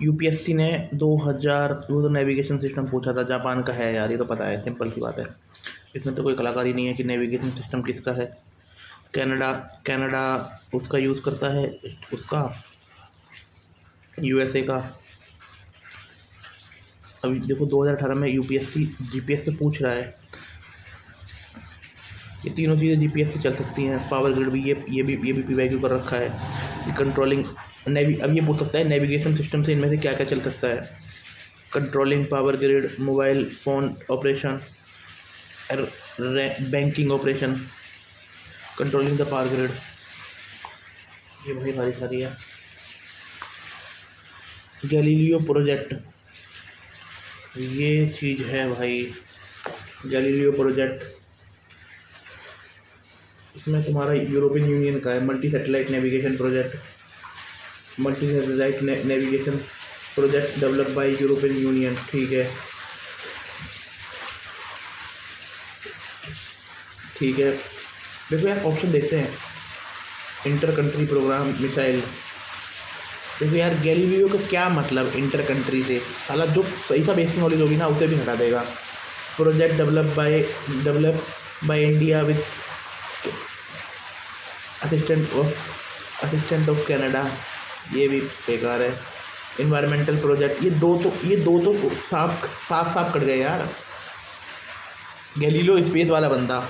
UPSC ने 2000 वो तो नेविगेशन सिस्टम पूछा था, जापान का है यार, ये तो पता है, सिंपल सी बात है। इसमें तो कोई कलाकारी नहीं है कि नेविगेशन सिस्टम किसका है। कनाडा कनाडा उसका यूज़ करता है, उसका यूएसए का। अभी देखो 2018 में यूपीएससी जीपीएस से पूछ रहा है, ये तीनों चीज़ें जीपीएस से चल सकती हैं। पावर ग्रिड भी ये भी पीवाईक्यू कर रखा है। कंट्रोलिंग अब ये पूछ सकता है नेविगेशन सिस्टम से इनमें से क्या क्या चल सकता है। Controlling power grid, mobile phone operation, banking operation, controlling the power grid, ये भाई सारी सारी है। गैलीलियो प्रोजेक्ट, ये चीज़ है भाई, गैलीलियो प्रोजेक्ट। इसमें तुम्हारा यूरोपियन यूनियन का है। Multi satellite navigation project, multi satellite navigation project develop by European union, ठीक है ठीक है। देखो यार ऑप्शन देखते हैं। इंटर कंट्री प्रोग्राम मिसाइल, देखो यार गैलीलियो का क्या मतलब इंटर कंट्री से, साला जो सही सा बेसिक नॉलेज होगी ना उसे भी हटा देगा। Project develop by India with assistant of Canada, ये भी बेकार है। इन्वायरमेंटल प्रोजेक्ट, ये दो तो साफ साफ साफ कट गए यार। गैलीलियो स्पेस वाला बंदा,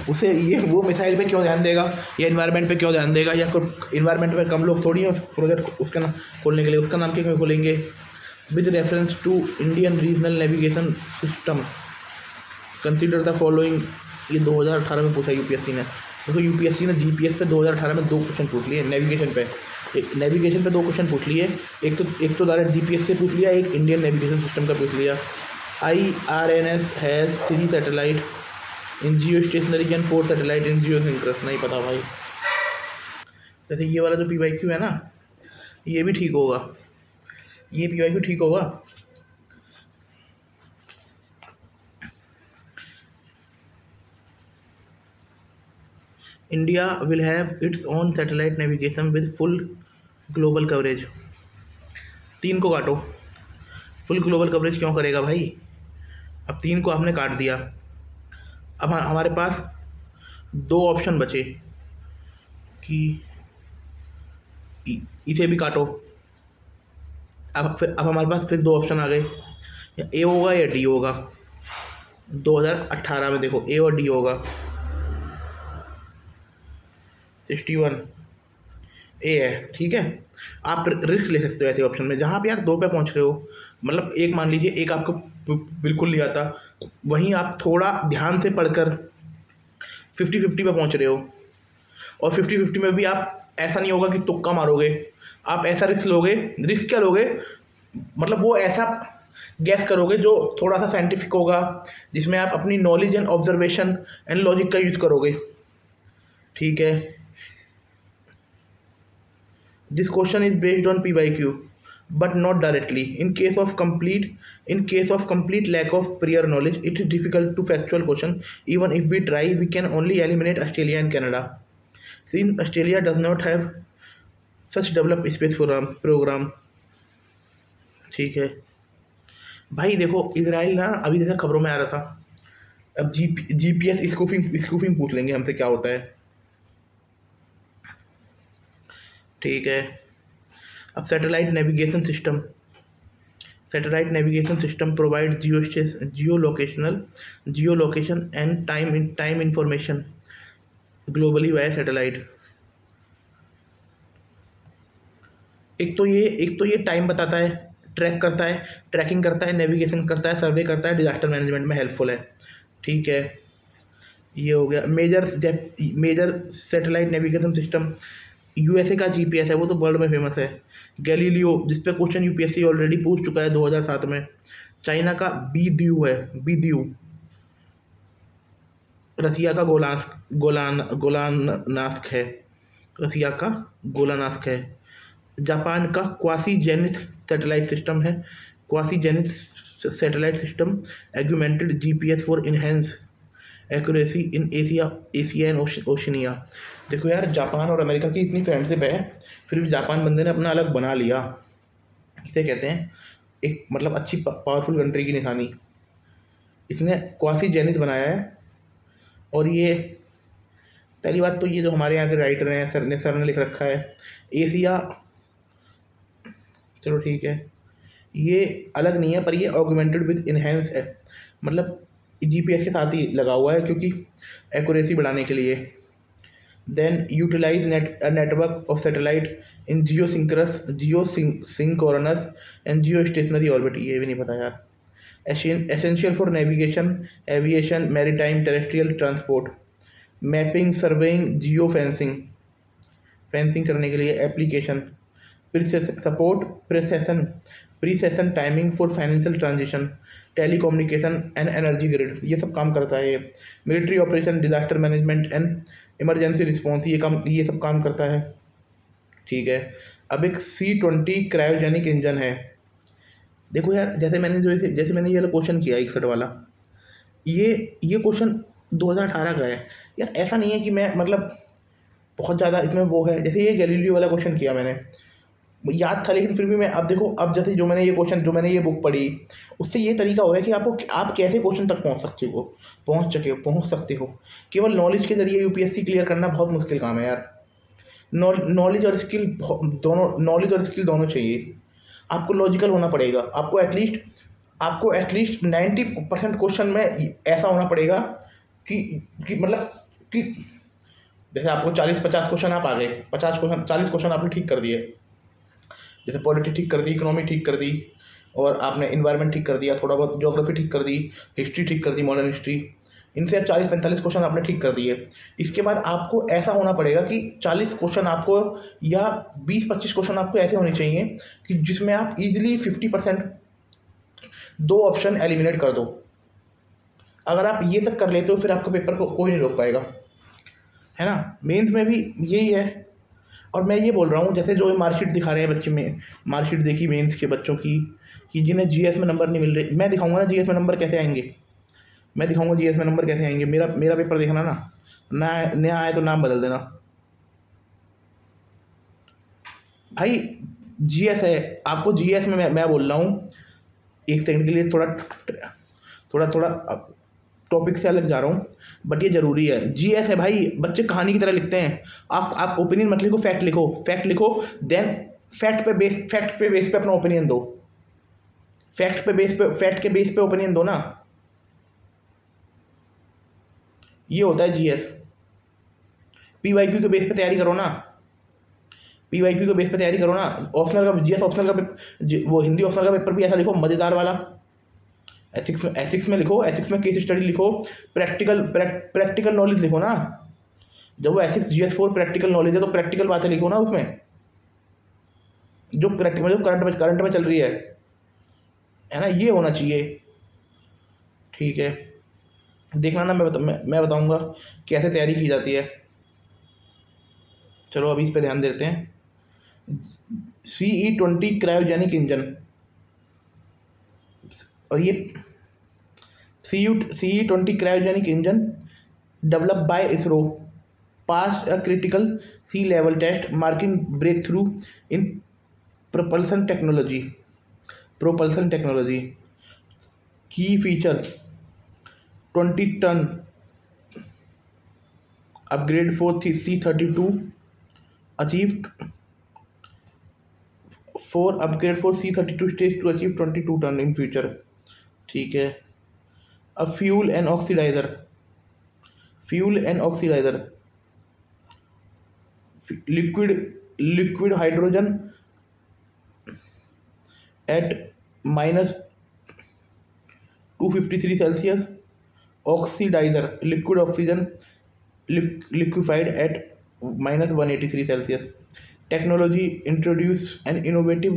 उसे ये वो मिसाइल पे क्यों ध्यान देगा या इन्वायरमेंट पे क्यों ध्यान देगा, या इन्वायरमेंट पे कम लोग थोड़ी हैं उस प्रोजेक्ट उसका नाम खोलने के लिए, उसका नाम क्यों खोलेंगे। With reference to Indian regional navigation system consider the following, ये 2018 में पूछा यूपीएससी ने। देखो यूपीएससी ने जीपीएस पे 2018 में 2 क्वेश्चन पूछ लिए, नेविगेशन पे 2 क्वेश्चन पूछ लिए। एक तो डायरेक्ट जीपीएस से पूछ लिया, एक इंडियन नेविगेशन सिस्टम का पूछ लिया। IRNS has 3 satellite in Jio stationery and 4 satellite in Jio synchronous, नहीं पता भाई। जैसे ये वाला जो पीवाईक्यू है ना, ये भी ठीक होगा, ये पीवाईक्यू ठीक होगा। India will have its own satellite navigation with full global coverage, 3 को काटो। फुल ग्लोबल कवरेज क्यों करेगा भाई, अब 3 को आपने काट दिया। अब हमारे पास 2 ऑप्शन बचे कि इसे भी काटो। अब हमारे पास फिर 2 ऑप्शन आ गए, या ए होगा या डी होगा। 2018 में देखो ए और डी होगा। 61 ए है, ठीक है। आप रिस्क ले सकते हो ऐसे ऑप्शन में जहाँ पे आप 2 पे पहुँच रहे हो। मतलब एक मान लीजिए एक आपको बिल्कुल नहीं आता, वहीं आप थोड़ा ध्यान से पढ़कर 50-50 पे पहुँच रहे हो, और 50-50 में भी आप ऐसा नहीं होगा कि तुक्का मारोगे, आप ऐसा रिस्क लोगे। रिस्क क्या लोगे, मतलब वो ऐसा गैस करोगे जो थोड़ा सा साइंटिफिक होगा, जिसमें आप अपनी knowledge and observation and logic का यूज़ करोगे, ठीक है। This question is based on PYQ but not directly. In case of complete lack of prior knowledge, it is difficult to factual question. Even if we try, we can only eliminate Australia and Canada, since Australia does not have such developed space program, ठीक है भाई। देखो Israel ना अभी जैसे खबरों में आ रहा था, अब GPS स्कूफिंग पूछ लेंगे हमसे क्या होता है, ठीक है। अब satellite navigation system provide Jio location and time information globally via satellite. एक तो ये टाइम बताता है, ट्रैकिंग करता है, नेविगेशन करता है, सर्वे करता है, डिजास्टर मैनेजमेंट में हेल्पफुल है, ठीक है। ये हो गया major satellite navigation system. USA का जीपीएस है, वो तो वर्ल्ड में फेमस है। गैलीलियो, जिस पे क्वेश्चन यूपीएससी ऑलरेडी पूछ चुका है 2007 में। चाइना का बीद्यू है, बीद्यू। रसिया का गोलानास्क है, रसिया का गोलानास्क है। जापान का क्वासी जेनिथ सैटेलाइट सिस्टम है, quasi zenith satellite system augmented GPS for enhance accuracy in Asia and Oceania. देखो यार जापान और अमेरिका की इतनी फ्रेंडशिप है, फिर भी जापान बंदे ने अपना अलग बना लिया इसे कहते हैं एक मतलब अच्छी पावरफुल कंट्री की निशानी। इसने क्वासी जेनिथ बनाया है। और ये पहली बात तो ये जो हमारे यहाँ के राइटर हैं सर ने लिख रखा है एशिया, चलो ठीक है, ये अलग नहीं है पर ये ऑगमेंटेड विद इनहेंस है, मतलब जीपीएस के साथ ही लगा हुआ है क्योंकि एक्यूरेसी बढ़ाने के लिए। Then utilise network of satellite in geosynchronous and geostationary orbit, ये भी नहीं पता यार। Essential for navigation, aviation, maritime, terrestrial transport, mapping, surveying, geofencing करने के लिए application, support precision timing for financial transition, telecommunication and energy grid, ये सब काम करता है ये। Military operation, disaster management and emergency response, ये सब काम करता है। ठीक है, अब एक C-20 क्रायोजेनिक इंजन है। देखो यार, जैसे मैंने ये वाला क्वेश्चन किया 61 वाला, ये क्वेश्चन 2018 का है यार। ऐसा नहीं है कि मैं मतलब बहुत ज़्यादा इसमें वो है, जैसे ये गैलीलियो वाला क्वेश्चन किया मैंने, याद था, लेकिन फिर भी मैं अब देखो, अब जैसे जो मैंने ये बुक पढ़ी, उससे ये तरीका हो गया कि आप कैसे क्वेश्चन तक पहुंच सकते हो। केवल नॉलेज के जरिए यूपीएससी क्लियर करना बहुत मुश्किल काम है यार। नॉलेज और स्किल दोनों चाहिए। आपको लॉजिकल होना पड़ेगा, आपको एटलीस्ट 90% क्वेश्चन में ऐसा होना पड़ेगा कि मतलब कि जैसे आपको 40-50 क्वेश्चन आप आ गए, 40 क्वेश्चन आपने ठीक कर दिए, जैसे पॉलिटी ठीक कर दी, इकोनॉमी ठीक कर दी, और आपने इन्वायरमेंट ठीक कर दिया, थोड़ा बहुत ज्योग्राफी ठीक कर दी, हिस्ट्री ठीक कर दी, मॉडर्न हिस्ट्री, इनसे अब 40-45 क्वेश्चन आपने ठीक कर दिए। इसके बाद आपको ऐसा होना पड़ेगा कि 40 क्वेश्चन आपको या 20-25 क्वेश्चन आपको ऐसे होने चाहिए कि जिसमें आप इजीली 50% 2 ऑप्शन एलिमिनेट कर दो। अगर आप ये तक कर लेते हो फिर आपका पेपर को कोई नहीं रोक पाएगा, है ना। मेंस में भी यही है। और मैं ये बोल रहा हूँ, जैसे जो मार्कशीट दिखा रहे हैं बच्चे में, मार्कशीट देखी मेंस के बच्चों की कि जिन्हें जीएस में नंबर नहीं मिल रहे, मैं दिखाऊंगा ना जीएस में नंबर कैसे आएंगे, मेरा पेपर देखना ना, नया आए तो नाम बदल देना भाई। जीएस है, आपको जीएस में मैं बोल रहा हूँ, एक सेकंड के लिए थोड़ा टॉपिक से अलग जा रहा हूँ, बट ये ज़रूरी है। जीएस है भाई, बच्चे कहानी की तरह लिखते हैं। आप ओपिनियन मत लिखो, फैक्ट लिखो, देन फैक्ट पे बेस पे अपना ओपिनियन दो। फैक्ट के बेस पे ओपिनियन दो ना, ये होता है जीएस। पीवाईक्यू के बेस पे तैयारी करो ना, ऑप्शनल का जीएस ऑप्शनल का वो हिंदी ऑप्शनल का पेपर भी ऐसा लिखो मज़ेदार वाला। एथिक्स में लिखो, एथिक्स में केस स्टडी लिखो, प्रैक्टिकल नॉलेज लिखो ना। जब वो एथिक्स GS4 प्रैक्टिकल नॉलेज है तो प्रैक्टिकल बातें लिखो ना उसमें, जो करंट में चल रही है ना, ये होना चाहिए। ठीक है, देखना ना, मैं बताऊंगा कैसे तैयारी की जाती है। चलो अभी इस पे ध्यान देते हैं। CE-20 क्रायोजेनिक इंजन, और ये CE-20 cryogenic engine developed by ISRO passed a critical sea level test marking breakthrough in propulsion technology. Key feature: 20-ton upgrade for C-32 achieved C-32 stage to achieve 22 ton in future. ठीक है। A fuel and oxidizer, liquid hydrogen at -253 Celsius, oxidizer, liquid oxygen liquefied at -183 Celsius. Technology introduced an innovative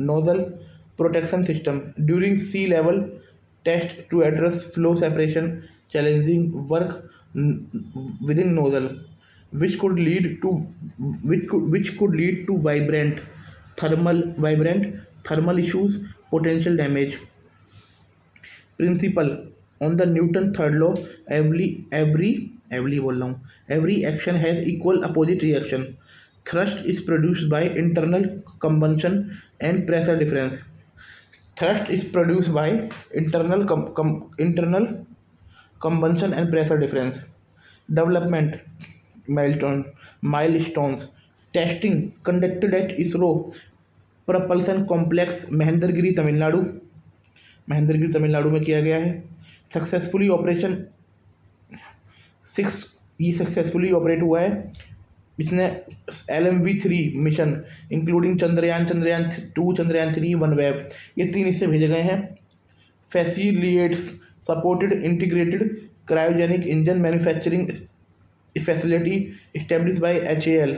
nozzle protection system during sea level test to address flow separation challenging work within nozzle, which could lead to vibrant thermal issues, potential damage. Principle: on the Newton third law, every action has equal opposite reaction. Thrust is produced by internal combustion and pressure difference. Thrust is produced by internal combustion and pressure difference. Development milestones. Testing conducted at ISRO propulsion complex Mahendragiri Tamil Nadu में किया गया है। Successfully operation 6 ये successfully operate हुआ है। इसने LMV-3 mission including Chandrayaan 2 Chandrayaan 3 OneWeb ये 3 इससे भेजे गए हैं। Facilitates supported integrated cryogenic engine manufacturing facility establish by HAL।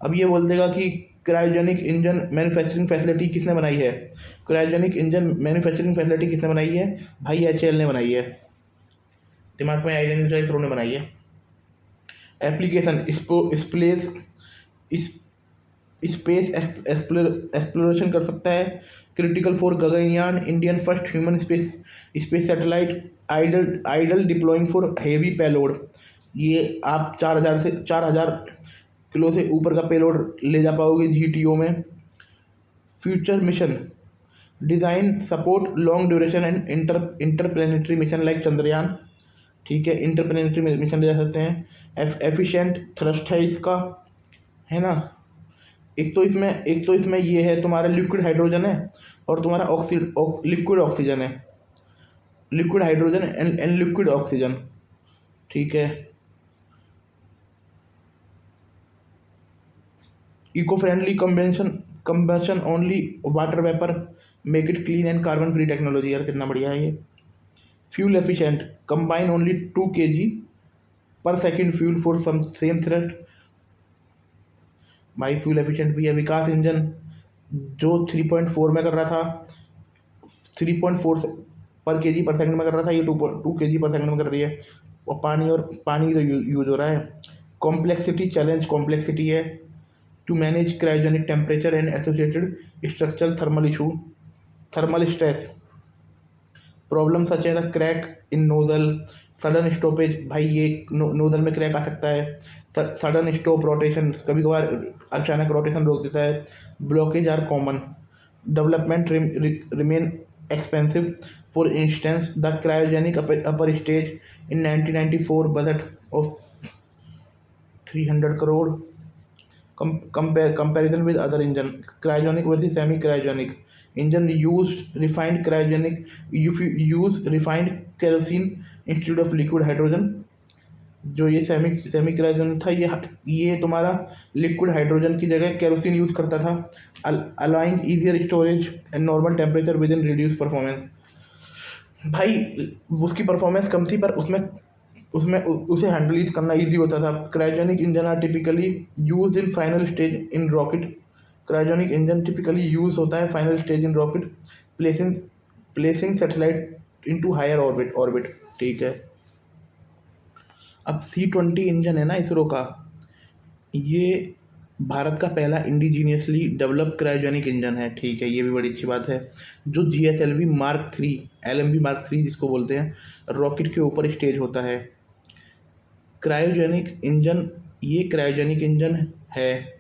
अब ये बोल देगा कि क्रायोजेनिक इंजन मैन्युफैक्चरिंग फैसिलिटी किसने बनाई है। क्रायोजेनिक इंजन मैन्युफैक्चरिंग फैसिलिटी किसने बनाई है भाई, HAL ने बनाई है। दिमाग में आइडिया नहीं चाहिए, इसरो ने बनाई है। एप्लीकेशन स्पेस एक्सप्लोरेशन कर सकता है। Critical for Gaganyaan Indian first human space satellite ideal deploying for heavy payload. ये आप 4000 किलो से ऊपर का पेलोड ले जा पाओगे GTO में। Future mission design support long duration and interplanetary mission like Chandrayaan. ठीक है, इंटरप्लेनेटरी मिशन ले जा सकते हैं। एफिशिएंट थ्रस्ट है इसका, है ना। एक तो इसमें ये है तुम्हारा लिक्विड हाइड्रोजन है और तुम्हारा लिक्विड ऑक्सीजन है। Liquid hydrogen and liquid oxygen. ठीक है। Eco friendly combustion only water vapour make it clean and carbon free technology. यार कितना बढ़िया है ये। Fuel efficient combine only 2 kg per second fuel for same thrust. भाई fuel efficient भी है। विकास इंजन जो 3.4 में कर रहा था, 3.4 पर kg पर सेकंड में कर रहा था, ये 2 kg पर सेकंड में कर रही है। और पानी तो यूज हो रहा है। कॉम्प्लेक्सिटी चैलेंज कॉम्प्लेक्सिटी है to manage cryogenic temperature and associated structural thermal stress problem such as the crack in nozzle sudden stoppage. भाई ये नोजल में क्रैक आ सकता है। सडन स्टॉप रोटेशन कभी कभार अचानक रोटेशन रोक देता है। Blockage are common. Development remain expensive. For instance the cryogenic upper stage in 1994 budget of 300 crore. Comparison with other engine cryogenic versus semi cryogenic engine used refined kerosene instead of liquid hydrogen। जो ये semi क्रायोजन था ये तुम्हारा liquid hydrogen की जगह kerosene use करता था। Allowing easier storage and normal temperature with in reduce performance. भाई उसकी परफॉर्मेंस कम थी पर उसमें उसे हैंडल करना इजी होता था। Cryogenic engine are typically use in final stage in rocket. Cryogenic engine typically use होता है final stage in rocket placing satellite into higher orbit. ठीक है। अब C-20 इंजन है ना इसरो का, ये भारत का पहला इंडिजीनियसली डेवलप क्रायोजेनिक इंजन है। ठीक है, ये भी बड़ी अच्छी बात है। जो GSLV Mark 3 LMV Mark 3 जिसको बोलते हैं, रॉकेट के ऊपर स्टेज होता है। क्रायोजेनिक इंजन ये क्रायोजेनिक इंजन है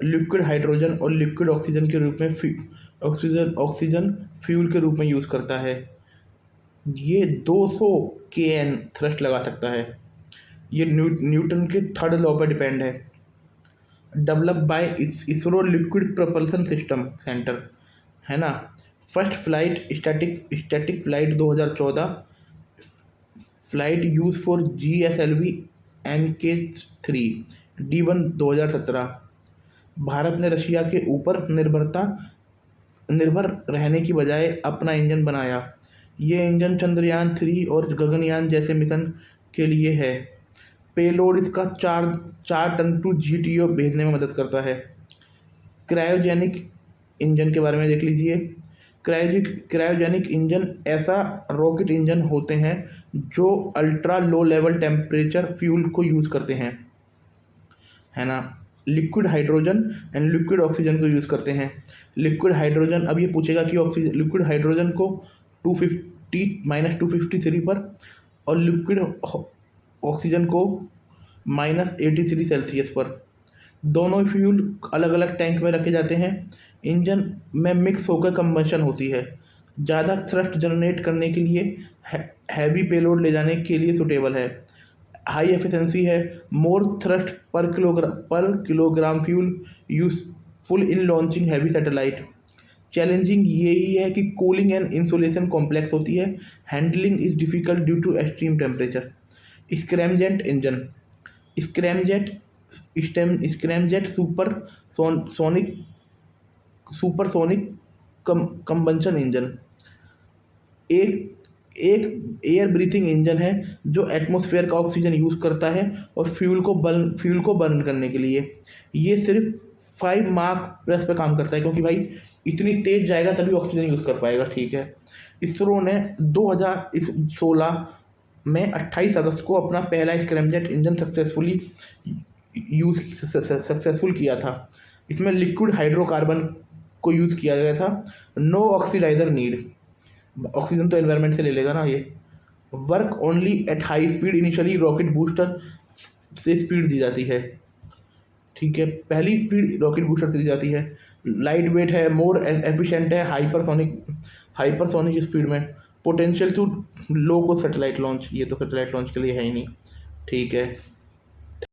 लिक्विड हाइड्रोजन और लिक्विड ऑक्सीजन के रूप में ऑक्सीजन फ्यूल के रूप में यूज़ करता है। ये 200 kN थ्रस्ट लगा सकता है। ये न्यूटन के थर्ड लॉ पर डिपेंड है। Develop by ISRO liquid propulsion system centre, है ना। First flight static flight 2014। Flight use for GSLV Mk3 D1 2017। Bharat ने रशिया के ऊपर निर्भर रहने की बजाय अपना इंजन बनाया। ये इंजन चंद्रयान 3 और गगनयान जैसे मिशन के लिए है। पेलोड इसका 4 टन टू GTO भेजने में मदद करता है। क्रायोजेनिक इंजन के बारे में देख लीजिए। क्रायोजेनिक इंजन ऐसा रॉकेट इंजन होते हैं जो ultra low level temperature fuel को यूज़ करते हैं, है ना। Liquid hydrogen and liquid oxygen को यूज़ करते हैं। लिक्विड हाइड्रोजन, अब ये पूछेगा कि लिक्विड हाइड्रोजन को 253 पर और लिक्विड ऑक्सीजन को -83 सेल्सियस पर। दोनों फ्यूल अलग अलग टैंक में रखे जाते हैं। इंजन में मिक्स होकर कंबशन होती है। ज़्यादा थ्रस्ट जनरेट करने के लिए हैवी पेलोड ले जाने के लिए सुटेबल है। हाई एफिशिएंसी है। More thrust per kilogram fuel useful in launching heavy satellite. Challenging यही है कि कूलिंग एंड इंसुलेशन कॉम्प्लेक्स होती है। Handling is difficult due to extreme temperature. Scramjet engine. Scramjet scramjet supersonic combustion engine एक एक air breathing engine है जो atmosphere का ऑक्सीजन यूज़ करता है और फ्यूल को बर्न करने के लिए। ये सिर्फ 5 मार्क प्रेस पे काम करता है, क्योंकि भाई इतनी तेज जाएगा तभी ऑक्सीजन यूज़ कर पाएगा। ठीक है। इसरो ने 2016 में 28 अगस्त को अपना पहला स्क्रैमजेट इंजन सक्सेसफुल किया था। इसमें लिक्विड हाइड्रोकार्बन को यूज़ किया गया था। No oxidiser need. ऑक्सीजन तो एनवायरनमेंट से ले लेगा ना ये। Work only at high speed. Initially rocket booster से स्पीड दी जाती है। ठीक है, पहली स्पीड रॉकेट बूस्टर से दी जाती है। लाइट वेट है, मोर एफिशिएंट है हाइपरसोनिक स्पीड में। पोटेंशियल टू लो को सैटेलाइट लॉन्च। ये तो सैटेलाइट लॉन्च के लिए है ही नहीं। ठीक है।